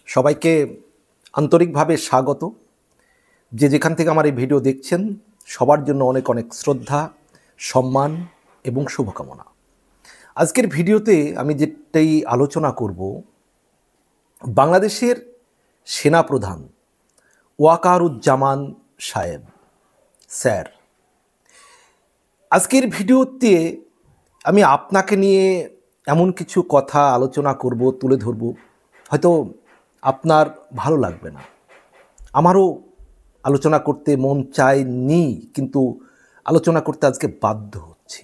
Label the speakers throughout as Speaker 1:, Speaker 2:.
Speaker 1: সবাইকে আন্তরিকভাবে স্বাগত। যে যেখান থেকে আমার এই ভিডিও দেখছেন সবার জন্য অনেক অনেক শ্রদ্ধা, সম্মান এবং শুভকামনা। আজকের ভিডিওতে আমি যেটাই আলোচনা করব, বাংলাদেশের সেনাপ্রধান ওয়াকারুজ্জামান সাহেব স্যার। আজকের ভিডিওতে আমি আপনাকে নিয়ে এমন কিছু কথা আলোচনা করব, তুলে ধরব, হয়তো আপনার ভালো লাগবে না, আমারও আলোচনা করতে মন চায়নি, কিন্তু আলোচনা করতে আজকে বাধ্য হচ্ছি।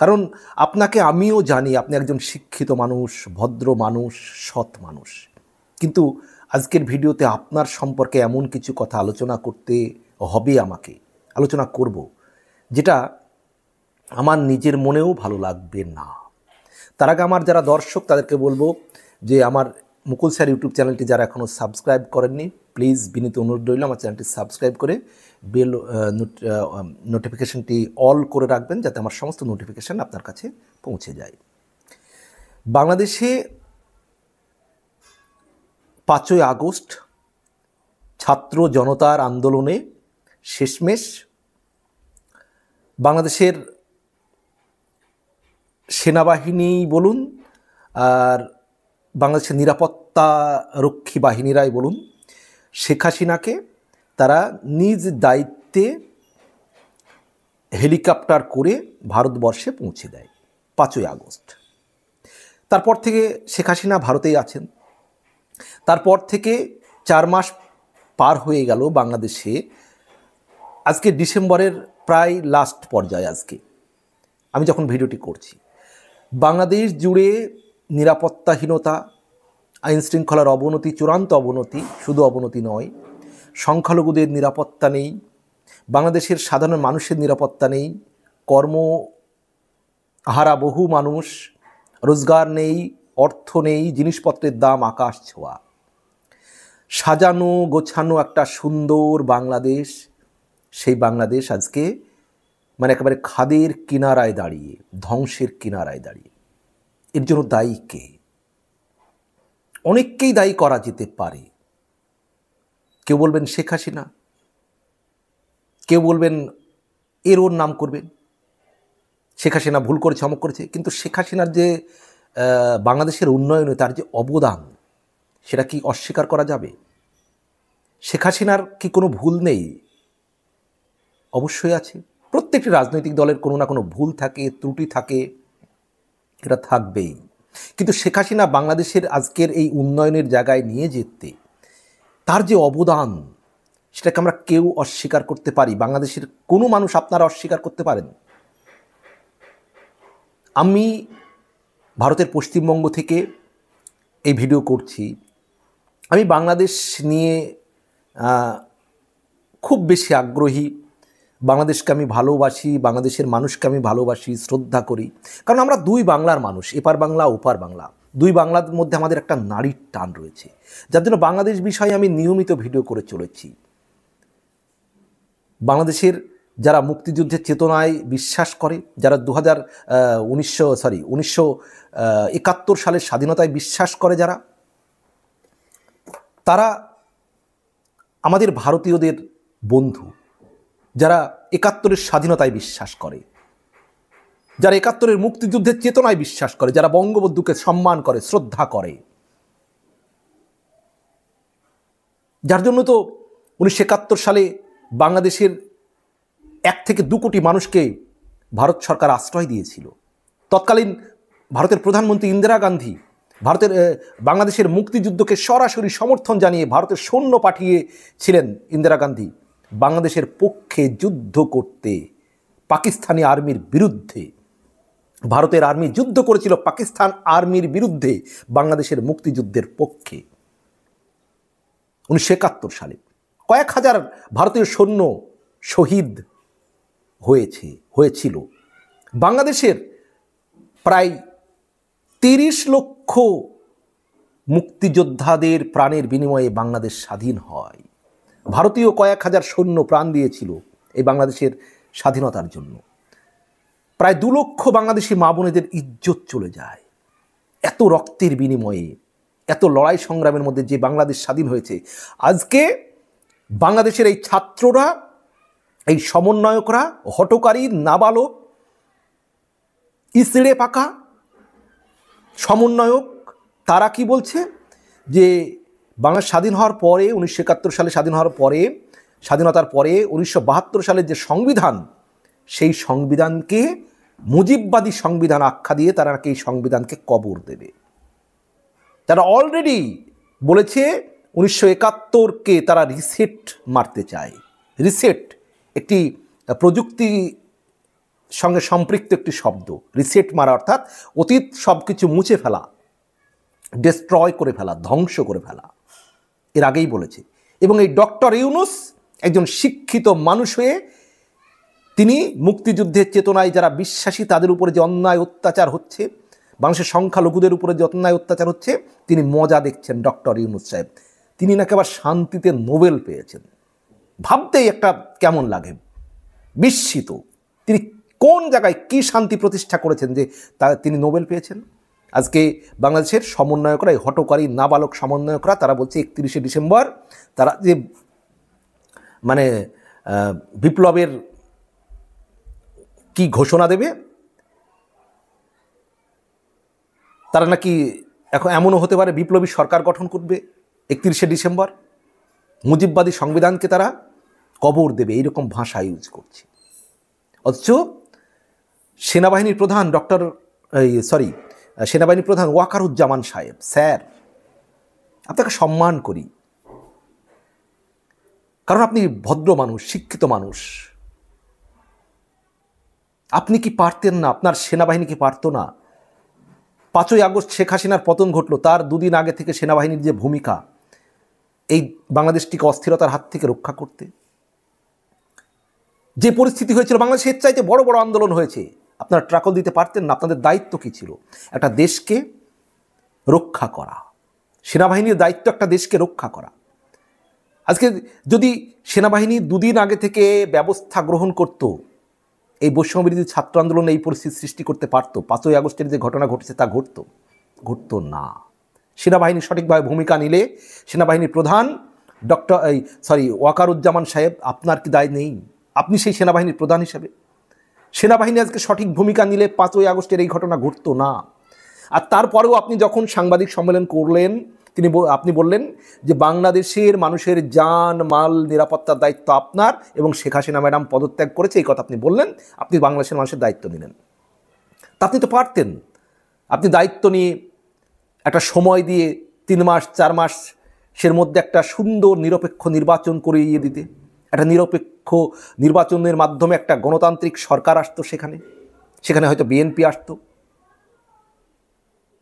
Speaker 1: কারণ আপনাকে আমিও জানি আপনি একজন শিক্ষিত মানুষ, ভদ্র মানুষ, সৎ মানুষ, কিন্তু আজকের ভিডিওতে আপনার সম্পর্কে এমন কিছু কথা আলোচনা করতে হবে, আমাকে আলোচনা করব যেটা আমার নিজের মনেও ভালো লাগবে না। তার আগে আমার যারা দর্শক তাদেরকে বলবো যে আমার মুকুল স্যার ইউটিউব চ্যানেলটি যারা এখনও সাবস্ক্রাইব করেননি, প্লিজ বিনীত অনুরোধ রইল আমার চ্যানেলটি সাবস্ক্রাইব করে বেল নোটিফিকেশনটি অল করে রাখবেন, যাতে আমার সমস্ত নোটিফিকেশান আপনার কাছে পৌঁছে যায়। বাংলাদেশে 5ই আগস্ট ছাত্র জনতার আন্দোলনে শেষমেশ বাংলাদেশের সেনাবাহিনী বলুন আর বাংলাদেশের নিরাপত্তা রক্ষী বাহিনীরাই বলুন, শেখ হাসিনাকে তারা নিজ দায়িত্বে হেলিকপ্টার করে ভারতবর্ষে পৌঁছে দেয় 5ই আগস্ট। তারপর থেকে শেখ হাসিনা ভারতেই আছেন। তারপর থেকে 4 মাস পার হয়ে গেল বাংলাদেশে। আজকে ডিসেম্বরের প্রায় লাস্ট পর্যায়ে, আজকে আমি যখন ভিডিওটি করছি, বাংলাদেশ জুড়ে নিরাপত্তাহীনতা, আইন শৃঙ্খলার অবনতি, চূড়ান্ত অবনতি, শুধু অবনতি নয়, সংখ্যালঘুদের নিরাপত্তা নেই, বাংলাদেশের সাধারণ মানুষের নিরাপত্তা নেই, কর্মহারা বহু মানুষ, রোজগার নেই, অর্থ নেই, জিনিসপত্রের দাম আকাশ ছোঁয়া। সাজানো গোছানো একটা সুন্দর বাংলাদেশ, সেই বাংলাদেশ আজকে মানে একেবারে খাদের কিনারায় দাঁড়িয়ে, ধ্বংসের কিনারায় দাঁড়িয়ে। এর জন্য দায়ী কে? অনেককেই দায়ী করা যেতে পারে। কেউ বলবেন শেখ হাসিনা, কেউ বলবেন এর ওর নাম করবেন, শেখ হাসিনা ভুল করেছে, অমুক করেছে। কিন্তু শেখ হাসিনার যে বাংলাদেশের উন্নয়নে তার যে অবদান, সেটা কি অস্বীকার করা যাবে? শেখ হাসিনার কি কোনো ভুল নেই? অবশ্যই আছে। প্রত্যেকটি রাজনৈতিক দলের কোনো না কোনো ভুল থাকে, ত্রুটি থাকে, এটা থাকবেই। কিন্তু শেখ হাসিনা বাংলাদেশের আজকের এই উন্নয়নের জায়গায় নিয়ে যেতে তার যে অবদান, সেটাকে আমরা কেউ অস্বীকার করতে পারি? বাংলাদেশের কোনো মানুষ আপনারা অস্বীকার করতে পারেন? আমি ভারতের পশ্চিমবঙ্গ থেকে এই ভিডিও করছি। আমি বাংলাদেশ নিয়ে খুব বেশি আগ্রহী। বাংলাদেশকে আমি ভালোবাসি, বাংলাদেশের মানুষকে আমি ভালোবাসি, শ্রদ্ধা করি। কারণ আমরা দুই বাংলার মানুষ, এপার বাংলা ওপার বাংলা। দুই বাংলার মধ্যে আমাদের একটা নারীর টান রয়েছে, যার জন্য বাংলাদেশ বিষয়ে আমি নিয়মিত ভিডিও করে চলেছি। বাংলাদেশের যারা মুক্তিযুদ্ধের চেতনায় বিশ্বাস করে, যারা 1971 সালের স্বাধীনতায় বিশ্বাস করে, তারা আমাদের ভারতীয়দের বন্ধু। যারা 71-এর স্বাধীনতায় বিশ্বাস করে, যারা 71-এর মুক্তিযুদ্ধের চেতনায় বিশ্বাস করে, যারা বঙ্গবন্ধুকে সম্মান করে, শ্রদ্ধা করে, যার জন্য তো 1971 সালে বাংলাদেশের 1 থেকে 2 কোটি মানুষকে ভারত সরকার আশ্রয় দিয়েছিল। তৎকালীন ভারতের প্রধানমন্ত্রী ইন্দিরা গান্ধী বাংলাদেশের মুক্তিযুদ্ধকে সরাসরি সমর্থন জানিয়ে ভারতের সৈন্য পাঠিয়েছিলেন। ইন্দিরা গান্ধী বাংলাদেশের পক্ষে যুদ্ধ করতে, পাকিস্তানি আর্মির বিরুদ্ধে। ভারতের আর্মি যুদ্ধ করেছিল পাকিস্তান আর্মির বিরুদ্ধে, বাংলাদেশের মুক্তিযুদ্ধের পক্ষে 1971 সালে। কয়েক হাজার ভারতীয় সৈন্য শহীদ হয়েছিল। বাংলাদেশের প্রায় 30 লক্ষ মুক্তিযোদ্ধাদের প্রাণের বিনিময়ে বাংলাদেশ স্বাধীন হয়। ভারতীয় কয়েক হাজার সৈন্য প্রাণ দিয়েছিল এই বাংলাদেশের স্বাধীনতার জন্য। প্রায় 2 লক্ষ বাংলাদেশি মা বোনেদের ইজ্জত চলে যায় এত রক্তের বিনিময়ে। এত লড়াই সংগ্রামের মধ্যে যে বাংলাদেশ স্বাধীন হয়েছে, আজকে বাংলাদেশের এই ছাত্ররা, এই সমন্বয়করা, হটকারী নাবালক, ইসড়ে পাকা সমন্বয়ক, তারা কি বলছে যে বাংলাদেশ স্বাধীন হওয়ার পরে, 1971 সালে স্বাধীন হওয়ার পরে, স্বাধীনতার পরে 1972 সালের যে সংবিধান, সেই সংবিধানকে মুজিববাদী সংবিধান আখ্যা দিয়ে তারা নাকি এই সংবিধানকে কবর দেবে। তারা অলরেডি বলেছে 1971কে তারা রিসেট মারতে চায়। রিসেট একটি প্রযুক্তি সঙ্গে সম্পৃক্ত একটি শব্দ। রিসেট মারা অর্থাৎ অতীত সব কিছু মুছে ফেলা, ডেস্ট্রয় করে ফেলা, ধ্বংস করে ফেলা, এর আগেই বলেছে। এবং এই ডক্টর ইউনূস একজন শিক্ষিত মানুষ হয়ে তিনি মুক্তিযুদ্ধের চেতনায় যারা বিশ্বাসী তাদের উপরে যে অন্যায় অত্যাচার হচ্ছে, বাংলাদেশের সংখ্যালঘুদের উপরে যে অন্যায় অত্যাচার হচ্ছে, তিনি মজা দেখছেন। ডক্টর ইউনূস সাহেব তিনি নাকি আবার শান্তিতে নোবেল পেয়েছেন। ভাবতেই একটা কেমন লাগে, বিস্মিত। তিনি কোন জায়গায় কি শান্তি প্রতিষ্ঠা করেছেন যে তিনি নোবেল পেয়েছেন? আজকে বাংলাদেশের সমন্বয়করা, এই হটকারী নাবালক সমন্বয়করা, তারা বলছে 31শে ডিসেম্বর তারা যে মানে বিপ্লবের কি ঘোষণা দেবে, তারা নাকি এখন এমনও হতে পারে বিপ্লবী সরকার গঠন করবে 31শে ডিসেম্বর, মুজিববাদী সংবিধানকে তারা কবর দেবে, এইরকম ভাষা ইউজ করছে। অথচ সেনাবাহিনীর প্রধান সেনাবাহিনীর প্রধান ওয়াকারুজ্জামান সাহেব, স্যার আপনাকে সম্মান করি, কারণ আপনি ভদ্র মানুষ, শিক্ষিত মানুষ। আপনি কি পারতেন না, আপনার সেনাবাহিনী কি পারতো না? 5ই আগস্ট শেখ হাসিনার পতন ঘটলো, তার দুদিন আগে থেকে সেনাবাহিনীর যে ভূমিকা এই বাংলাদেশটিকে অস্থিরতার হাত থেকে রক্ষা করতে, যে পরিস্থিতি হয়েছিল বাংলাদেশের চাইতে বড় বড় আন্দোলন হয়েছে, আপনারা ট্রাকল দিতে পারতেন না? আপনাদের দায়িত্ব কি ছিল? একটা দেশকে রক্ষা করা। সেনাবাহিনীর দায়িত্ব একটা দেশকে রক্ষা করা। আজকে যদি সেনাবাহিনী দুদিন আগে থেকে ব্যবস্থা গ্রহণ করত, এই বৈষম্যবিরোধী ছাত্র আন্দোলন এই পরিস্থিতি সৃষ্টি করতে পারতো? 5ই আগস্টের যে ঘটনা ঘটেছে তা ঘটতো না। সেনাবাহিনী সঠিকভাবে ভূমিকা নিলে, সেনাবাহিনীর প্রধান ওয়াকারুজ্জামান সাহেব, আপনার কি দায় নেই? আপনি সেই সেনাবাহিনীর প্রধান হিসেবে সেনাবাহিনী আজকে সঠিক ভূমিকা নিলে 5ই আগস্টের এই ঘটনা ঘটতো না। আর তারপরেও আপনি যখন সাংবাদিক সম্মেলন করলেন, আপনি বললেন যে বাংলাদেশের মানুষের জান মাল নিরাপত্তার দায়িত্ব আপনার, এবং শেখ হাসিনা ম্যাডাম পদত্যাগ করেছে, এই কথা আপনি বললেন। আপনি বাংলাদেশের মানুষের দায়িত্ব নিলেন। তা আপনি তো পারতেন, আপনি দায়িত্ব নিয়ে একটা সময় দিয়ে 3 মাস 4 মাসের মধ্যে একটা সুন্দর নিরপেক্ষ নির্বাচন করিয়ে দিতে। একটা নিরপেক্ষ নির্বাচনের মাধ্যমে একটা গণতান্ত্রিক সরকার আসতো, সেখানে হয়তো বিএনপি আসতো,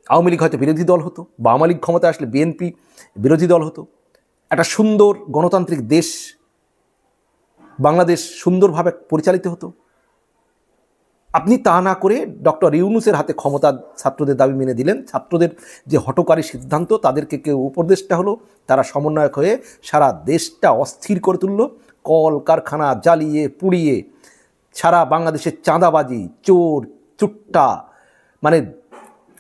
Speaker 1: আওয়ামী লীগ হয়তো বিরোধী দল হতো, বা আওয়ামী লীগ ক্ষমতা আসলে বিএনপি বিরোধী দল হতো। একটা সুন্দর গণতান্ত্রিক দেশ বাংলাদেশ সুন্দরভাবে পরিচালিত হতো। আপনি তা না করে ডক্টর ইউনূসের হাতে ক্ষমতা ছাত্রদের দাবি মেনে দিলেন। ছাত্রদের যে হঠকারী সিদ্ধান্ত, তাদেরকে কেউ উপদেষ্টা হলো, তারা সমন্বয়ক হয়ে সারা দেশটা অস্থির করে তুলল। কল কারখানা জ্বালিয়ে পুড়িয়ে, সারা বাংলাদেশের চাঁদাবাজি, চোর চুট্টা, মানে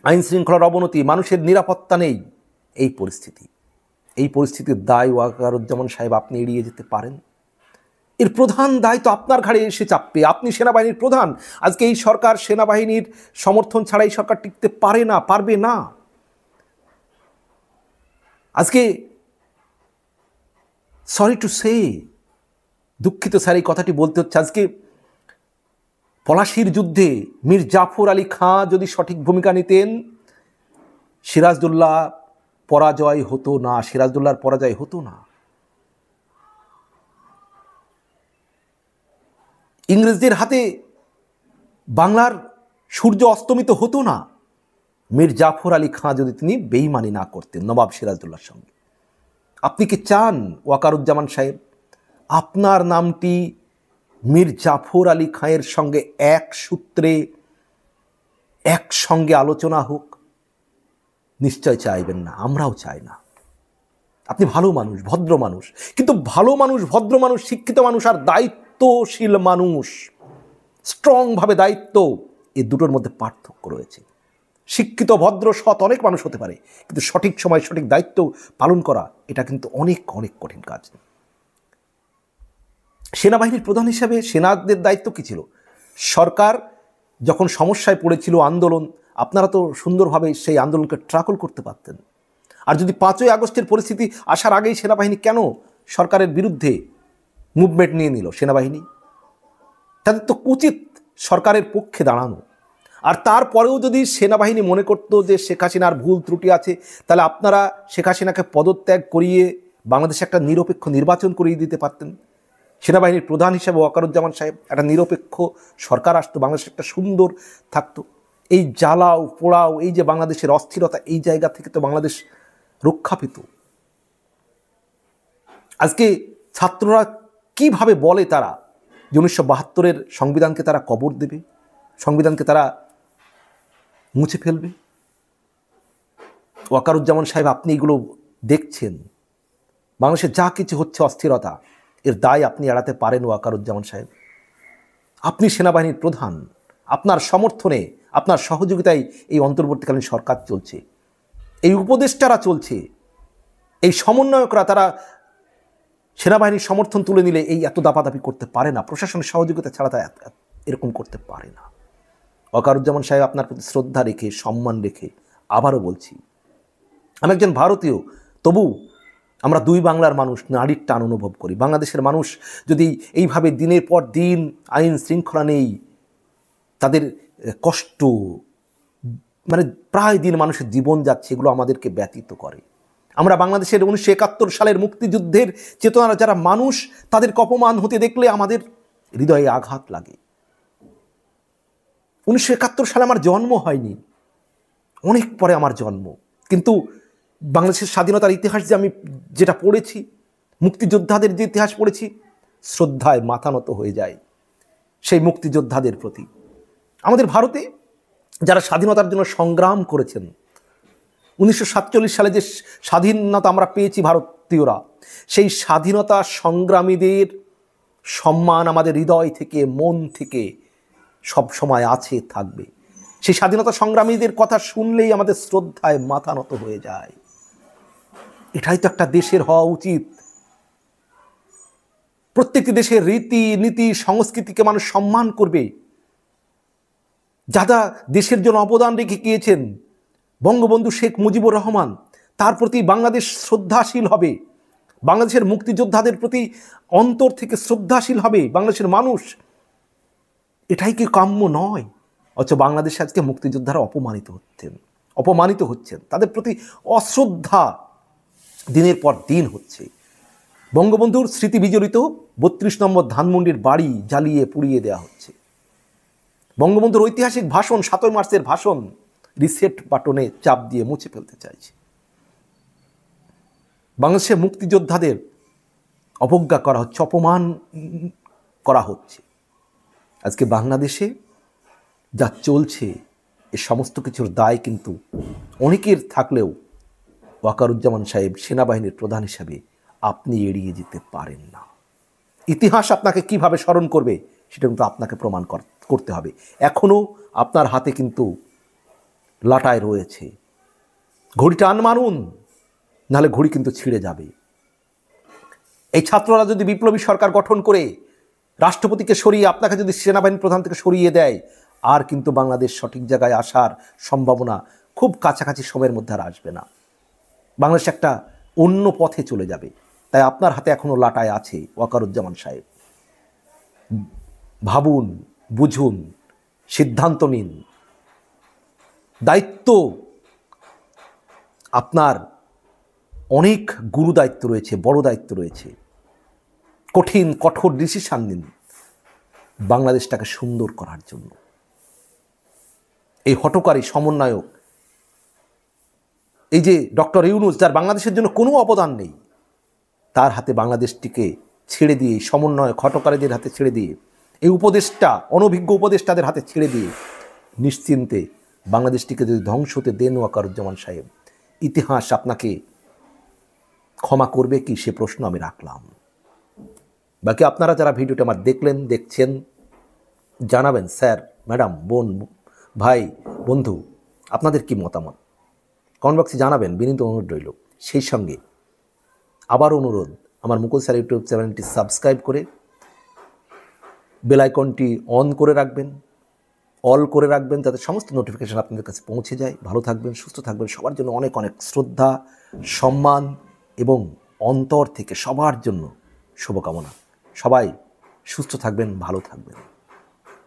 Speaker 1: আইন শৃঙ্খলার অবনতি, মানুষের নিরাপত্তা নেই, এই পরিস্থিতির দায় ওয়াকারুজ্জামান সাহেব আপনি এড়িয়ে যেতে পারেন? এর প্রধান দায়িত্ব আপনার ঘাড়ে এসে চাপবে। আপনি সেনাবাহিনীর প্রধান। আজকে এই সরকার সেনাবাহিনীর সমর্থন ছাড়া এই সরকার টিকতে পারবে না। আজকে সরি টু সে, দুঃখিত স্যার এই কথাটি বলতে হচ্ছে, আজকে পলাশির যুদ্ধে মীর জাফর আলী খাঁ যদি সঠিক ভূমিকা নিতেন, সিরাজদৌল্লাহর পরাজয় হতো না। ইংরেজদের হাতে বাংলার সূর্য অস্তমিত হতো না, মীর জাফর আলী খাঁ যদি তিনি বেইমানি না করতেন নবাব সিরাজদৌল্লাহর সঙ্গে। আপনি কি চান ওয়াকারুজ্জামান সাহেব আপনার নামটি মীর জাফর আলী খাঁয়ের সঙ্গে এক সূত্রে একসঙ্গে আলোচনা হোক? নিশ্চয় চাইবেন না, আমরাও চাই না। আপনি ভালো মানুষ, ভদ্র মানুষ, কিন্তু ভালো মানুষ, ভদ্র মানুষ, শিক্ষিত মানুষ আর দায়িত্বশীল মানুষ, স্ট্রংভাবে দায়িত্ব, এই দুটোর মধ্যে পার্থক্য রয়েছে। শিক্ষিত ভদ্র সৎ অনেক মানুষ হতে পারে, কিন্তু সঠিক সময় সঠিক দায়িত্ব পালন করা এটা কিন্তু অনেক অনেক কঠিন কাজ। সেনাবাহিনীর প্রধান হিসাবে সেনাদের দায়িত্ব কী ছিল? সরকার যখন সমস্যায় পড়েছিল, আন্দোলন, আপনারা তো সুন্দরভাবে সেই আন্দোলনকে ট্রাকল করতে পারতেন। আর যদি 5ই আগস্টের পরিস্থিতি আসার আগেই সেনাবাহিনী কেন সরকারের বিরুদ্ধে মুভমেন্ট নিয়ে নিল? সেনাবাহিনী তাদের তো উচিত সরকারের পক্ষে দাঁড়ানো। আর তারপরেও যদি সেনাবাহিনী মনে করতো যে শেখ হাসিনার ভুল ত্রুটি আছে, তাহলে আপনারা শেখ হাসিনাকে পদত্যাগ করিয়ে বাংলাদেশে একটা নিরপেক্ষ নির্বাচন করিয়ে দিতে পারতেন। সেনাবাহিনীর প্রধান হিসেবে ওয়াকারুজ্জামান সাহেব, একটা নিরপেক্ষ সরকার আসতো, বাংলাদেশ একটা সুন্দর থাকতো। এই জ্বালাও পোড়াও, এই যে বাংলাদেশের অস্থিরতা, এই জায়গা থেকে তো বাংলাদেশ রক্ষা পেত। আজকে ছাত্ররা কিভাবে বলে তারা যে 1972-এর সংবিধানকে তারা কবর দেবে, সংবিধানকে তারা মুছে ফেলবে? ওয়াকারুজ্জামান সাহেব, আপনি এগুলো দেখছেন, বাংলাদেশে যা কিছু হচ্ছে অস্থিরতা, এর দায় আপনি এড়াতে পারেন ওয়াকারুজ্জামান সাহেব। আপনি সেনাবাহিনীর প্রধান, আপনার সমর্থনে, আপনার সহযোগিতায় এই অন্তর্বর্তীকালীন সরকার চলছে, এই উপদেষ্টারা চলছে, এই সমন্বয়করা তারা সেনাবাহিনীর সমর্থন তুলে নিলে এই এত দাপাদাপি করতে পারে না, প্রশাসনের সহযোগিতা ছাড়া তা এরকম করতে পারে না। ওয়াকারুজ্জামান সাহেব, আপনার প্রতি শ্রদ্ধা রেখে, সম্মান রেখে আবারও বলছি, আমি একজন ভারতীয়, তবু আমরা দুই বাংলার মানুষ, নারীর টান অনুভব করি। বাংলাদেশের মানুষ যদি এইভাবে দিনের পর দিন আইন শৃঙ্খলা নেই, তাদের কষ্ট, মানে প্রায় দিন মানুষের জীবন যাচ্ছে, এগুলো আমাদেরকে ব্যথিত করে। আমরা বাংলাদেশের 1971 সালের মুক্তিযুদ্ধের চেতনার যারা মানুষ, তাদেরকে অপমান হতে দেখলে আমাদের হৃদয়ে আঘাত লাগে। 1971 সালে আমার জন্ম হয়নি, অনেক পরে আমার জন্ম, কিন্তু বাংলাদেশের স্বাধীনতার ইতিহাস যে আমি যেটা পড়েছি, মুক্তিযোদ্ধাদের যে ইতিহাস পড়েছি, শ্রদ্ধায় মাথা নত হয়ে যায় সেই মুক্তিযোদ্ধাদের প্রতি। আমাদের ভারতে যারা স্বাধীনতার জন্য সংগ্রাম করেছেন, 1947 সালে যে স্বাধীনতা আমরা পেয়েছি ভারতীয়রা, সেই স্বাধীনতা সংগ্রামীদের সম্মান আমাদের হৃদয় থেকে, মন থেকে সব সময় আছে, থাকবে। সেই স্বাধীনতা সংগ্রামীদের কথা শুনলেই আমাদের শ্রদ্ধায় মাথা নত হয়ে যায়। এটাই তো একটা দেশের হওয়া উচিত। প্রত্যেকটি দেশের রীতি নীতি সংস্কৃতিকে মানুষ সম্মান করবে। যারা দেশের জন্য অবদান রেখে গিয়েছেন, বঙ্গবন্ধু শেখ মুজিবুর রহমান, তার প্রতি বাংলাদেশ শ্রদ্ধাশীল হবে, বাংলাদেশের মুক্তিযোদ্ধাদের প্রতি অন্তর থেকে শ্রদ্ধাশীল হবে বাংলাদেশের মানুষ। এটাই কি কাম্য নয়? অথচ বাংলাদেশে আজকে মুক্তিযোদ্ধারা অপমানিত হচ্ছেন, তাদের প্রতি অশ্রদ্ধা দিনের পর দিন হচ্ছে। বঙ্গবন্ধুর স্মৃতি বিজড়িত 32 নম্বর ধানমন্ডির বাড়ি জ্বালিয়ে পুড়িয়ে দেওয়া হচ্ছে। বঙ্গবন্ধুর ঐতিহাসিক ভাষণ, 7ই মার্চের ভাষণ, রিসেট বাটনে চাপ দিয়ে মুছে ফেলতে চাইছে। বাংলাদেশের মুক্তিযোদ্ধাদের অবজ্ঞা করা হচ্ছে, অপমান করা হচ্ছে। আজকে বাংলাদেশে যা চলছে, এ সমস্ত কিছুর দায় কিন্তু অনেকের থাকলেও ওয়াকারুজ্জামান সাহেব সেনাবাহিনীর প্রধান হিসাবে আপনি এড়িয়ে যেতে পারেন না। ইতিহাস আপনাকে কিভাবে স্মরণ করবে সেটা কিন্তু আপনাকে প্রমাণ করতে হবে। এখনও আপনার হাতে কিন্তু লাটায় রয়েছে, ঘড়িটা টান মারুন, নাহলে ঘড়ি কিন্তু ছিঁড়ে যাবে। এই ছাত্ররা যদি বিপ্লবী সরকার গঠন করে রাষ্ট্রপতিকে সরিয়ে আপনাকে যদি সেনাবাহিনী প্রধান থেকে সরিয়ে দেয়, আর কিন্তু বাংলাদেশ সঠিক জায়গায় আসার সম্ভাবনা খুব কাছাকাছি সময়ের মধ্যে আর আসবে না। বাংলাদেশ একটা অন্য পথে চলে যাবে। তাই আপনার হাতে এখনও লাটায় আছে ওয়াকারুজ্জামান সাহেব। ভাবুন, বুঝুন, সিদ্ধান্ত নিন। দায়িত্ব আপনার অনেক গুরু দায়িত্ব রয়েছে, বড় দায়িত্ব রয়েছে। কঠিন কঠোর ডিসিশন নিন বাংলাদেশটাকে সুন্দর করার জন্য। এই হঠকারী সমন্বয়ক, এই যে ডক্টর ইউনূস, যার বাংলাদেশের জন্য কোনো অবদান নেই, তার হাতে বাংলাদেশটিকে ছেড়ে দিয়ে, সমন্বয়ক হঠকারীদের হাতে ছেড়ে দিয়ে, এই উপদেষ্টা, অনভিজ্ঞ উপদেষ্টাদের হাতে ছেড়ে দিয়ে নিশ্চিন্তে বাংলাদেশটিকে যদি ধ্বংস হতে দেন ওয়াকারুজ্জামান সাহেব, ইতিহাস আপনাকে ক্ষমা করবে কি, সে প্রশ্ন আমি রাখলাম। বাকি আপনারা যারা ভিডিওটা আমার দেখছেন, জানাবেন স্যার, ম্যাডাম, বোন, ভাই, বন্ধু, আপনাদের কি মতামত কমেন্ট বক্সে জানাবেন, বিনীত অনুরোধ রইল। সেই সঙ্গে আবার অনুরোধ, আমার মুকুল স্যার ইউটিউব চ্যানেলটি সাবস্ক্রাইব করে বেল আইকনটি অন করে রাখবেন, অল করে রাখবেন, যাতে সমস্ত নোটিফিকেশান আপনাদের কাছে পৌঁছে যায়। ভালো থাকবেন, সুস্থ থাকবেন। সবার জন্য অনেক অনেক শ্রদ্ধা, সম্মান এবং অন্তর থেকে সবার জন্য শুভকামনা। সবাই সুস্থ থাকবেন, ভালো থাকবেন।